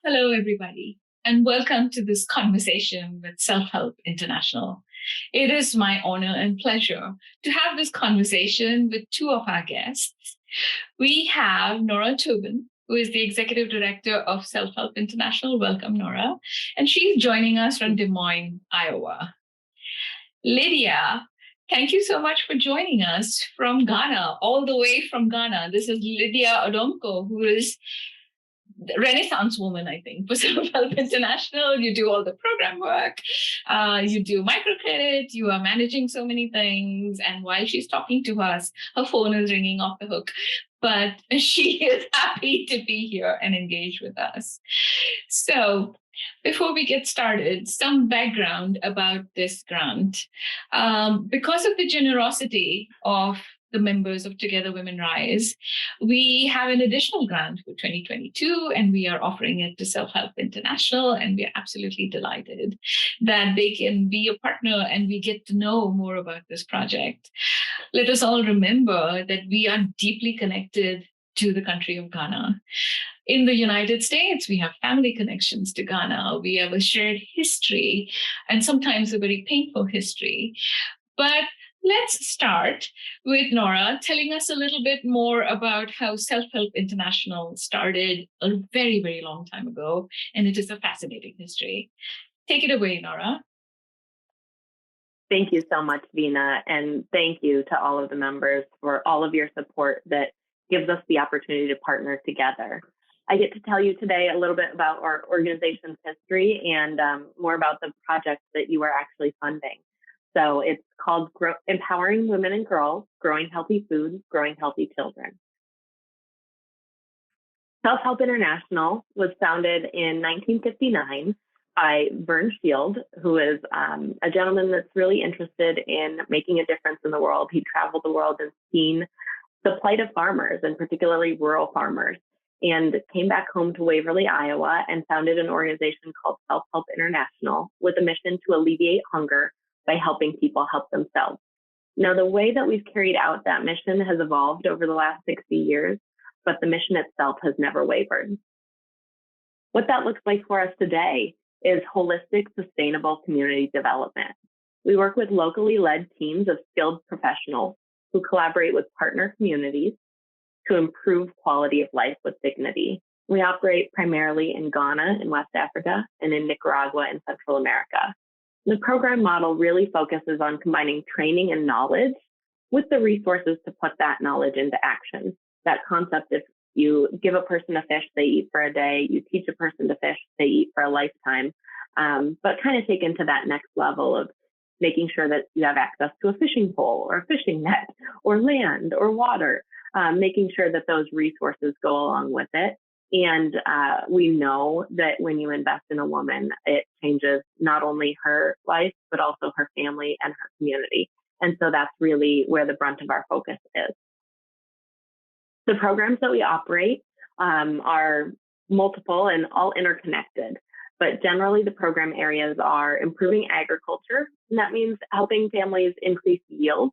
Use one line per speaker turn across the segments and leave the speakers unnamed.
Hello, everybody, and welcome to this conversation with Self Help International. It is my honor and pleasure to have this conversation with two of our guests. We have Nora Tobin, who is the Executive Director of Self Help International. Welcome, Nora. And she's joining us from Des Moines, Iowa. Lydia, thank you so much for joining us from Ghana, all the way from Ghana. This is Lydia Adomako, who is Renaissance woman, I think, for Self Help International. You do all the program work, you do microcredit, you are managing so many things. And while she's talking to us, her phone is ringing off the hook. But she is happy to be here and engage with us. So, before we get started, some background about this grant. Because of the generosity of the members of Together Women Rise, we have an additional grant for 2022, and we are offering it to Self Help International. And we are absolutely delighted that they can be a partner and we get to know more about this project. Let us all remember that we are deeply connected to the country of Ghana. In the United States, we have family connections to Ghana. We have a shared history and sometimes a very painful history. But let's start with Nora telling us a little bit more about how Self Help International started a very, very long time ago. And it is a fascinating history. Take it away, Nora.
Thank you so much, Veena, and thank you to all of the members for all of your support that gives us the opportunity to partner together. I get to tell you today a little bit about our organization's history and more about the projects that you are actually funding. So it's called Empowering Women and Girls, Growing Healthy Foods, Growing Healthy Children. Self Help International was founded in 1959 by Vern Shield, who is a gentleman that's really interested in making a difference in the world. He traveled the world and seen the plight of farmers, and particularly rural farmers, and came back home to Waverly, Iowa, and founded an organization called Self Help International with a mission to alleviate hunger by helping people help themselves. Now, the way that we've carried out that mission has evolved over the last 60 years, but the mission itself has never wavered. What that looks like for us today is holistic, sustainable community development. We work with locally led teams of skilled professionals who collaborate with partner communities to improve quality of life with dignity. We operate primarily in Ghana in West Africa and in Nicaragua in Central America. The program model really focuses on combining training and knowledge with the resources to put that knowledge into action. That concept, if you give a person a fish, they eat for a day. You teach a person to fish, they eat for a lifetime. But kind of take into that next level of making sure that you have access to a fishing pole or a fishing net or land or water, making sure that those resources go along with it. And we know that when you invest in a woman, it changes not only her life, but also her family and her community. And so that's really where the brunt of our focus is. The programs that we operate are multiple and all interconnected, but generally the program areas are improving agriculture, and that means helping families increase yield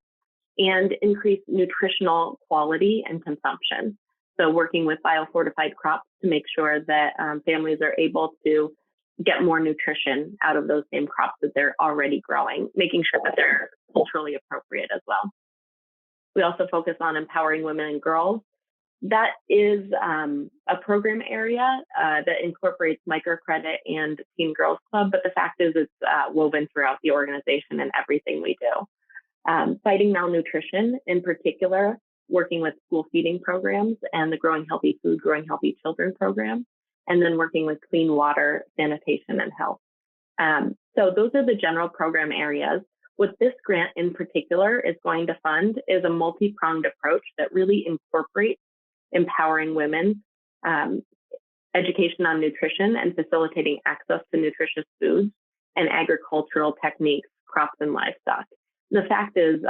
and increase nutritional quality and consumption. So working with biofortified crops to make sure that families are able to get more nutrition out of those same crops that they're already growing, making sure that they're culturally appropriate as well. We also focus on empowering women and girls. That is a program area that incorporates microcredit and Teen Girls Club, but the fact is it's woven throughout the organization and everything we do. Fighting malnutrition in particular, working with school feeding programs and the Growing Healthy Food, Growing Healthy Children program, and then working with clean water, sanitation, and health. So those are the general program areas. What this grant in particular is going to fund is a multi-pronged approach that really incorporates empowering women, education on nutrition and facilitating access to nutritious foods, and agricultural techniques, crops, and livestock. The fact is,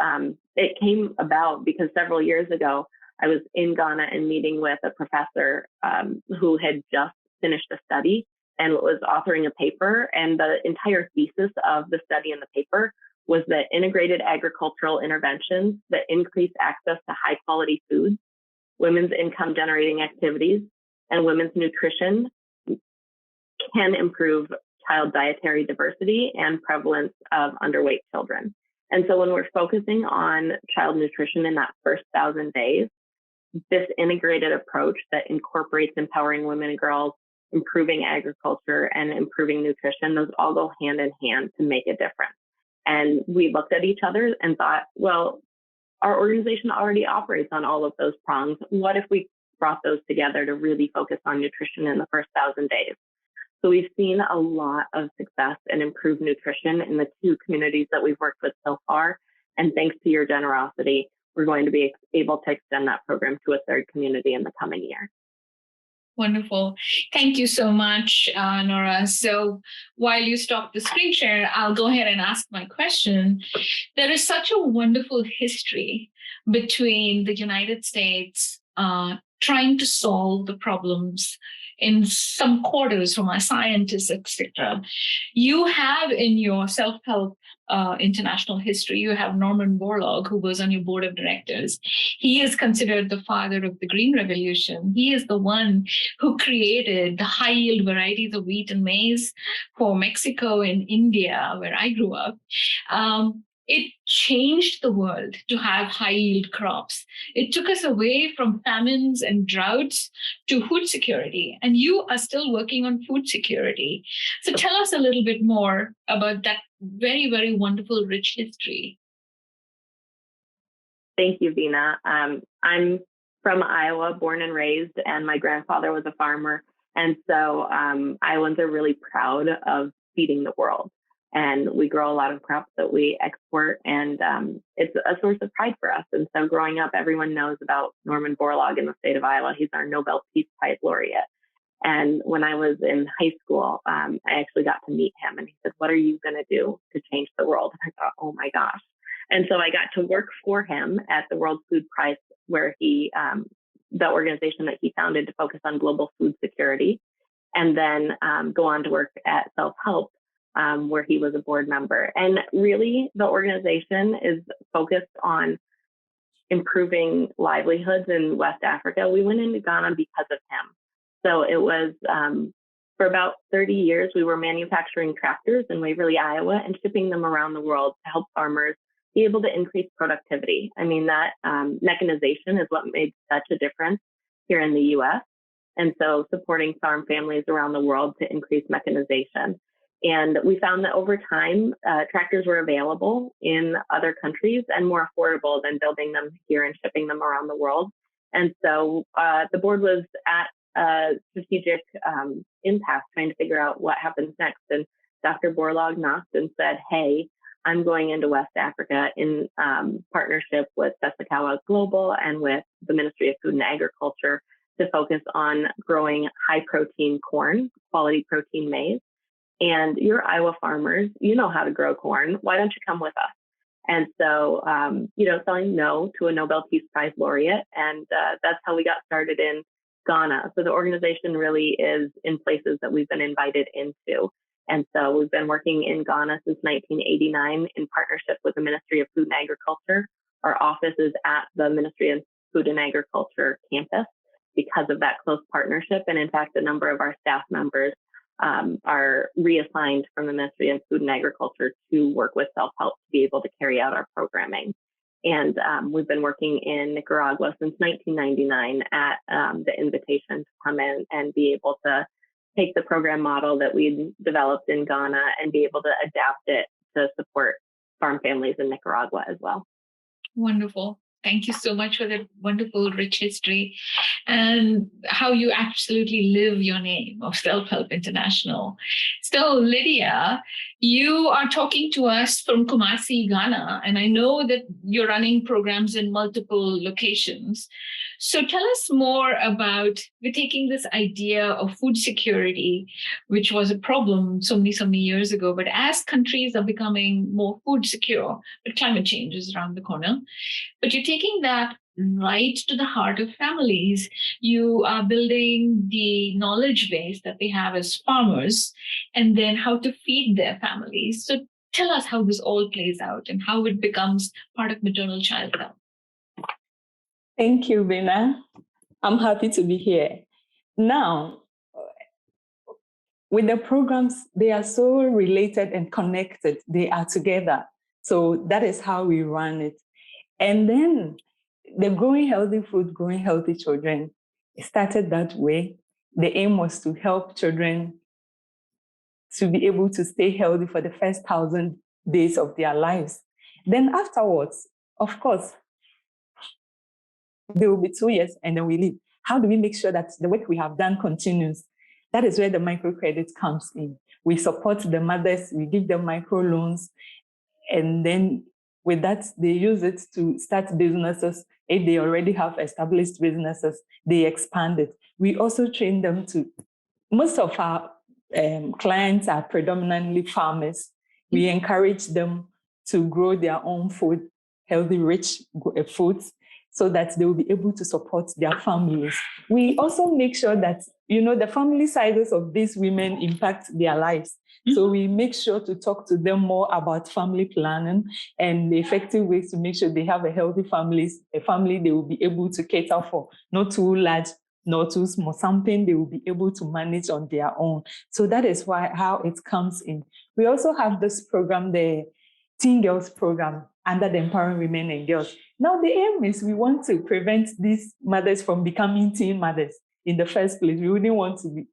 it came about because several years ago, I was in Ghana and meeting with a professor who had just finished a study and was authoring a paper. And the entire thesis of the study and the paper was that integrated agricultural interventions that increase access to high quality foods, women's income generating activities, and women's nutrition can improve child dietary diversity and prevalence of underweight children. And so when we're focusing on child nutrition in that first 1,000 days, this integrated approach that incorporates empowering women and girls, improving agriculture, and improving nutrition, those all go hand in hand to make a difference. And we looked at each other and thought, well, our organization already operates on all of those prongs. What if we brought those together to really focus on nutrition in the first 1,000 days? So we've seen a lot of success and improved nutrition in the 2 communities that we've worked with so far. And thanks to your generosity, we're going to be able to extend that program to a 3rd community in the coming year.
Wonderful. Thank you so much, Nora. So while you stop the screen share, I'll go ahead and ask my question. There is such a wonderful history between the United States trying to solve the problems in some quarters from our scientists, etc. You have in your self-help international history, you have Norman Borlaug, who was on your board of directors. He is considered the father of the Green Revolution. He is the one who created the high-yield varieties of wheat and maize for Mexico and India, where I grew up. It changed the world to have high-yield crops. It took us away from famines and droughts to food security, and you are still working on food security. So tell us a little bit more about that very, very wonderful, rich history.
Thank you, Veena. I'm from Iowa, born and raised, and my grandfather was a farmer. And so Iowans are really proud of feeding the world. And we grow a lot of crops that we export, and it's a source of pride for us. And so growing up, everyone knows about Norman Borlaug in the state of Iowa. He's our Nobel Peace Prize laureate. And when I was in high school, I actually got to meet him, and he said, "What are you going to do to change the world?" And I thought, oh my gosh. And so I got to work for him at the World Food Prize, where he, the organization that he founded to focus on global food security, and then go on to work at Self-Help, where he was a board member. And really, the organization is focused on improving livelihoods in West Africa. We went into Ghana because of him. So it was for about 30 years, we were manufacturing tractors in Waverly, Iowa, and shipping them around the world to help farmers be able to increase productivity. I mean, that mechanization is what made such a difference here in the US. And so supporting farm families around the world to increase mechanization. And we found that over time, tractors were available in other countries and more affordable than building them here and shipping them around the world. And so the board was at a strategic impasse trying to figure out what happens next. And Dr. Borlaug knocked and said, "Hey, I'm going into West Africa in partnership with Sesakawa Global and with the Ministry of Food and Agriculture to focus on growing high protein corn, quality protein maize. And you're Iowa farmers, you know how to grow corn. Why don't you come with us?" And so, saying no to a Nobel Peace Prize laureate. And that's how we got started in Ghana. So the organization really is in places that we've been invited into. And so we've been working in Ghana since 1989 in partnership with the Ministry of Food and Agriculture. Our office is at the Ministry of Food and Agriculture campus because of that close partnership. And in fact, a number of our staff members are reassigned from the Ministry of Food and Agriculture to work with Self-Help to be able to carry out our programming. And we've been working in Nicaragua since 1999 at the invitation to come in and be able to take the program model that we developed in Ghana and be able to adapt it to support farm families in Nicaragua as well.
Wonderful. Thank you so much for that wonderful, rich history and how you absolutely live your name of Self-Help International. So, Lydia, you are talking to us from Kumasi, Ghana, and I know that you're running programs in multiple locations. So tell us more about, we're taking this idea of food security, which was a problem so many years ago, but as countries are becoming more food secure, but climate change is around the corner, but you're taking that right to the heart of families. You are building the knowledge base that they have as farmers, and then how to feed their families. So tell us how this all plays out and how it becomes part of maternal child health.
Thank you, Veena. I'm happy to be here. Now, with the programs, they are so related and connected. They are together. So that is how we run it. And then the Growing Healthy Food, Growing Healthy Children started that way. The aim was to help children to be able to stay healthy for the first 1,000 days of their lives. Then afterwards, of course, there will be 2 years and then we leave. How do we make sure that the work we have done continues? That is where the microcredit comes in. We support the mothers, we give them microloans, and then with that, they use it to start businesses. If they already have established businesses, they expand it. We also train them to, most of our clients are predominantly farmers. We encourage them to grow their own food, healthy, rich foods, so that they will be able to support their families. We also make sure that, the family sizes of these women impact their lives. So we make sure to talk to them more about family planning and the effective ways to make sure they have a healthy a family they will be able to cater for, not too large, not too small, something they will be able to manage on their own. So that is how it comes in. We also have this program, the Teen Girls Program, under the Empowering Women and Girls. Now, the aim is we want to prevent these mothers from becoming teen mothers in the first place. We wouldn't want to be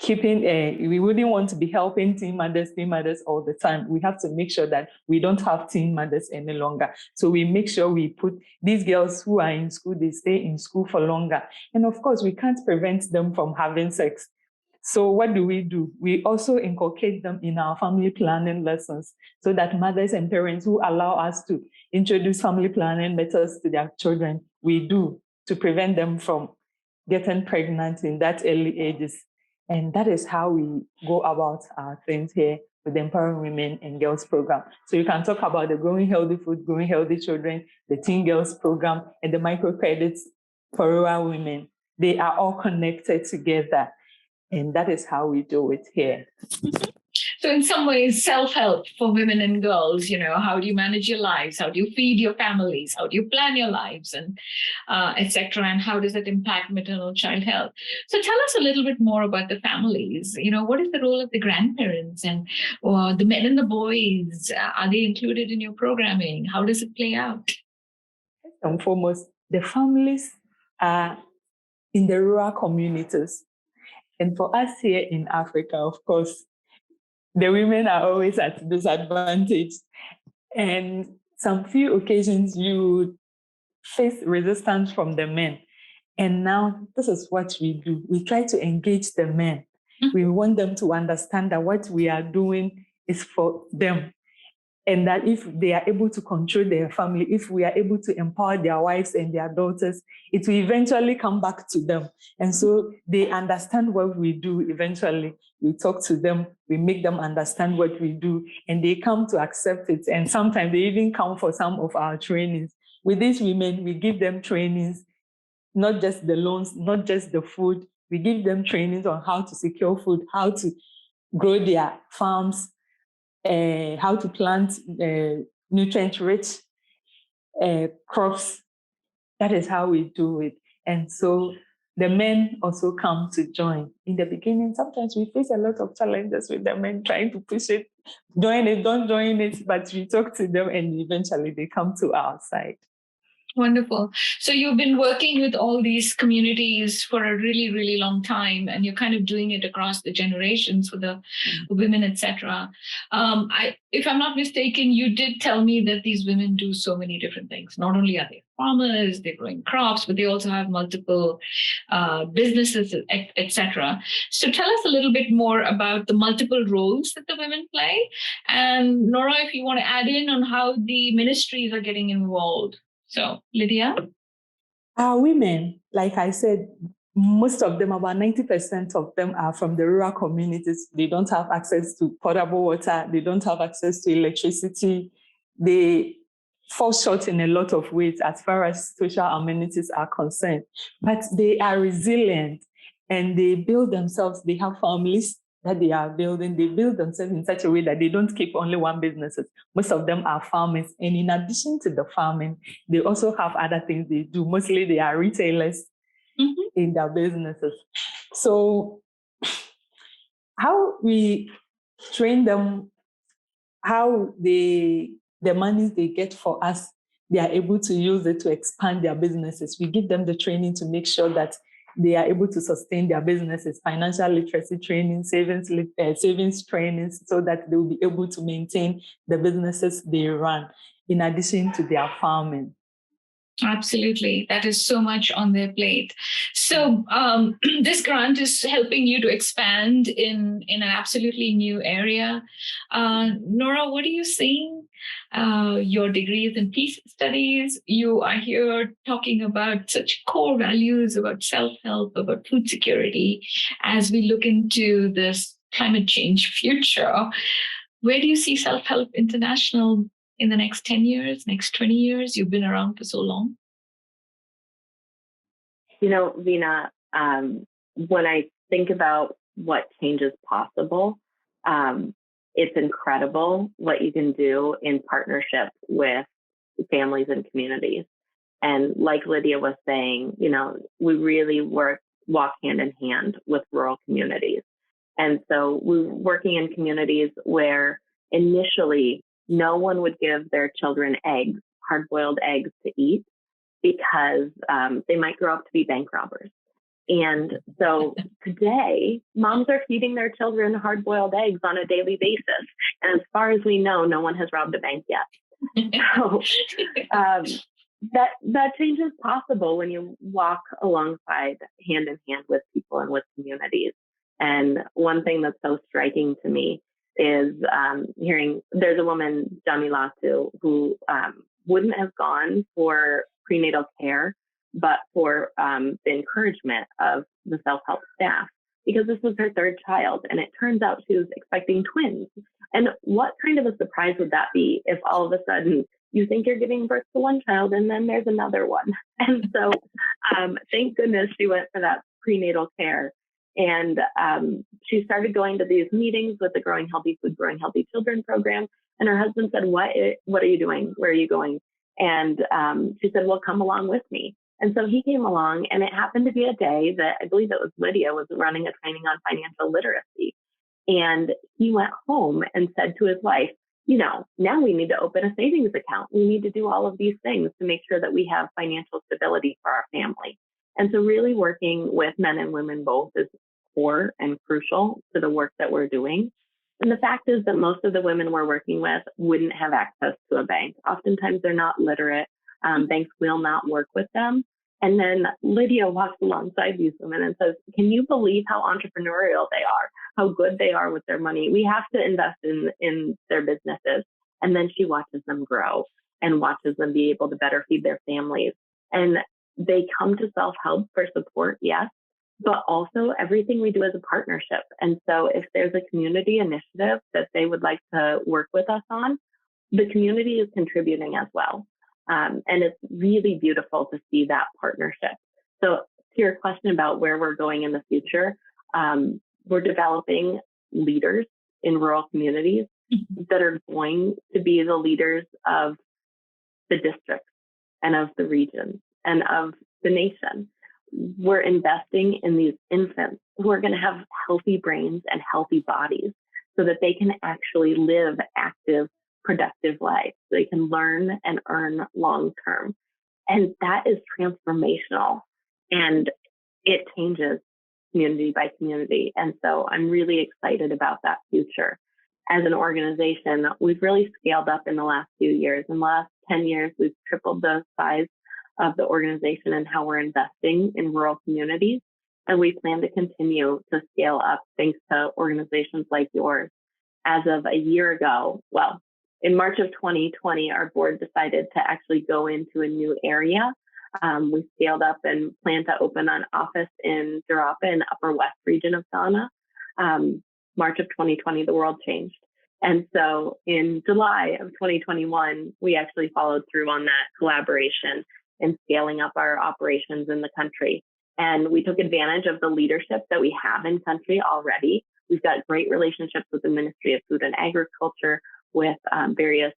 we wouldn't want to be helping teen mothers all the time. We have to make sure that we don't have teen mothers any longer. So we make sure we put these girls who are in school, they stay in school for longer. And of course, we can't prevent them from having sex. So what do? We also inculcate them in our family planning lessons so that mothers and parents who allow us to introduce family planning methods to their children, we do, to prevent them from getting pregnant in that early ages. And that is how we go about our things here with the Empowering Women and Girls Program. So you can talk about the Growing Healthy Food, Growing Healthy Children, the Teen Girls Program, and the microcredits for rural women. They are all connected together. And that is how we do it here.
So in some ways, self-help for women and girls, how do you manage your lives? How do you feed your families? How do you plan your lives, and etc. And how does it impact maternal child health? So tell us a little bit more about the families. What is the role of the grandparents and the men and the boys? Are they included in your programming? How does it play out?
First and foremost, the families are in the rural communities. And for us here in Africa, of course, the women are always at disadvantage. And some few occasions you face resistance from the men. And now this is what we do. We try to engage the men. We want them to understand that what we are doing is for them. And that if they are able to control their family, if we are able to empower their wives and their daughters, it will eventually come back to them. And so they understand what we do eventually. We talk to them, we make them understand what we do, and they come to accept it. And sometimes they even come for some of our trainings. With these women, we give them trainings, not just the loans, not just the food. We give them trainings on how to secure food, how to grow their farms, how to plant nutrient-rich crops. That is how we do it. And so the men also come to join. In the beginning, sometimes we face a lot of challenges with the men trying to push it, join it, don't join it, but we talk to them and eventually they come to our side.
Wonderful. So you've been working with all these communities for a really, really long time, and you're kind of doing it across the generations for the women, etc. If I'm not mistaken, you did tell me that these women do so many different things. Not only are they farmers, they're growing crops, but they also have multiple businesses, etc. So tell us a little bit more about the multiple roles that the women play. And Nora, if you want to add in on how the ministries are getting involved. So, Lydia?
Our women, like I said, most of them, about 90% of them are from the rural communities. They don't have access to potable water. They don't have access to electricity. They fall short in a lot of ways as far as social amenities are concerned. But they are resilient and they build themselves. They have families that they are building. They build themselves in such a way that they don't keep only one business. Most of them are farmers. And in addition to the farming, they also have other things they do. Mostly they are retailers in their businesses. So how we train them, how the monies they get for us, they are able to use it to expand their businesses. We give them the training to make sure that they are able to sustain their businesses, financial literacy training, savings training, so that they will be able to maintain the businesses they run, in addition to their farming.
Absolutely. That is so much on their plate. So this grant is helping you to expand in an absolutely new area. Nora, what are you seeing? Your degree is in peace studies. You are here talking about such core values about self-help, about food security, as we look into this climate change future. Where do you see Self-Help International in the next 10 years, next 20 years? You've been around for so long.
You know, Veena, when I think about what change is possible, it's incredible what you can do in partnership with families and communities. And like Lydia was saying, you know, we really walk hand in hand with rural communities. And so we're working in communities where initially no one would give their children eggs, hard-boiled eggs to eat, because they might grow up to be bank robbers. And so today, moms are feeding their children hard-boiled eggs on a daily basis. And as far as we know, no one has robbed a bank yet. So that change is possible when you walk alongside, hand in hand with people and with communities. And one thing that's so striking to me is hearing there's a woman, Jamilatu, who wouldn't have gone for prenatal care, but for the encouragement of the self-help staff, because this was her third child. And it turns out she was expecting twins. And what kind of a surprise would that be if all of a sudden you think you're giving birth to one child and then there's another one? And so thank goodness she went for that prenatal care. And she started going to these meetings with the Growing Healthy Food, Growing Healthy Children program. And her husband said, what are you doing? Where are you going? And she said, well, come along with me. And so he came along, and it happened to be a day that I believe it was Lydia was running a training on financial literacy. And he went home and said to his wife, you know, now we need to open a savings account. We need to do all of these things to make sure that we have financial stability for our family. And so really working with men and women both is core and crucial to the work that we're doing. And the fact is that most of the women we're working with wouldn't have access to a bank. Oftentimes they're not literate. Banks will not work with them. And then Lydia walks alongside these women and says, can you believe how entrepreneurial they are, how good they are with their money? We have to invest in their businesses. And then she watches them grow and watches them be able to better feed their families. And they come to self-help for support, yes, but also everything we do is a partnership. And so if there's a community initiative that they would like to work with us on, the community is contributing as well. And it's really beautiful to see that partnership. So to your question about where we're going in the future, we're developing leaders in rural communities that are going to be the leaders of the districts and of the regions and of the nation. We're investing in these infants who are going to have healthy brains and healthy bodies so that they can actually live active, productive lives. So they can learn and earn long term. And that is transformational. And it changes community by community. And so I'm really excited about that future. As an organization, we've really scaled up in the last few years. In the last 10 years, we've tripled the size of the organization and how we're investing in rural communities. And we plan to continue to scale up thanks to organizations like yours. As of a year ago, well, in March of 2020, our board decided to actually go into a new area. We scaled up and plan to open an office in Durapa in the Upper West region of Ghana. March of 2020, the world changed. And so in July of 2021, we actually followed through on that collaboration and scaling up our operations in the country. And we took advantage of the leadership that we have in country already. We've got great relationships with the Ministry of Food and Agriculture, with various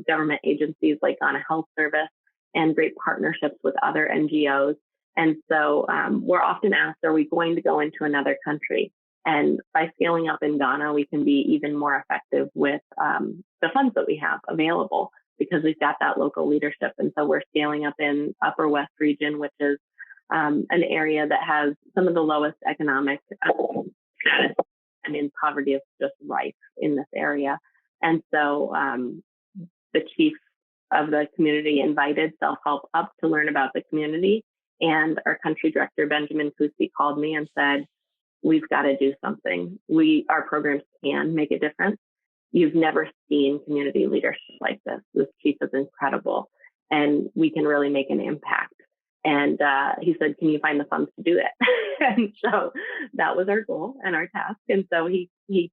government agencies like Ghana Health Service, and great partnerships with other NGOs. And so we're often asked, are we going to go into another country? And by scaling up in Ghana, we can be even more effective with the funds that we have available because we've got that local leadership. And so we're scaling up in Upper West region, which is an area that has some of the lowest economic status. I mean, poverty is just rife in this area. And so the chief of the community invited self-help up to learn about the community. And our country director, Benjamin Kusi, called me and said, we've got to do something. Our programs can make a difference. You've never seen community leadership like this. This chief is incredible, and we can really make an impact. And he said, can you find the funds to do it? And so that was our goal and our task. And so he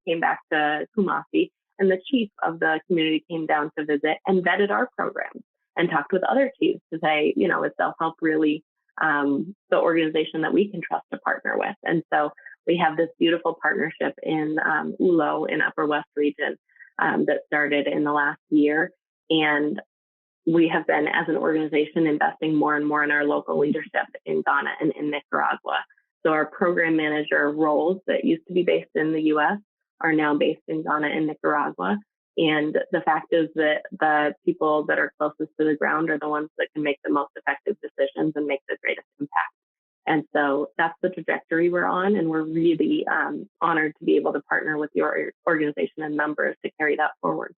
came back to Kumasi, and the chief of the community came down to visit and vetted our programs and talked with other chiefs to say, is self-help really the organization that we can trust to partner with? And so we have this beautiful partnership in Ulo in Upper West region that started in the last year. And we have been, as an organization, investing more and more in our local leadership in Ghana and in Nicaragua. So our program manager roles that used to be based in the U.S. are now based in Ghana and Nicaragua. And the fact is that the people that are closest to the ground are the ones that can make the most effective decisions and make the greatest impact. And so that's the trajectory we're on. And we're really honored to be able to partner with your organization and members to carry that forward.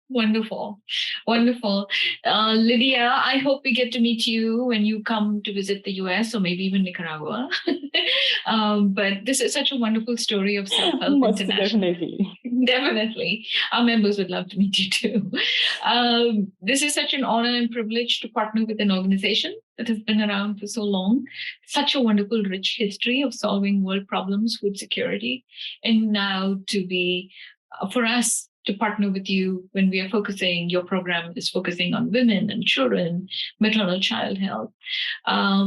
Wonderful. Wonderful. Lydia, I hope we get to meet you when you come to visit the US or maybe even Nicaragua. But this is such a wonderful story of self-help international. Definitely. Our members would love to meet you too. This is such an honor and privilege to partner with an organization that has been around for so long. Such a wonderful, rich history of solving world problems, food security, and now to be, for us, to partner with you when we are focusing, your program is focusing on women and children, maternal child health.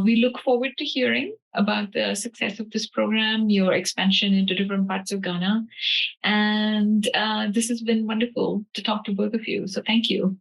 We look forward to hearing about the success of this program, your expansion into different parts of Ghana. And this has been wonderful to talk to both of you. So thank you.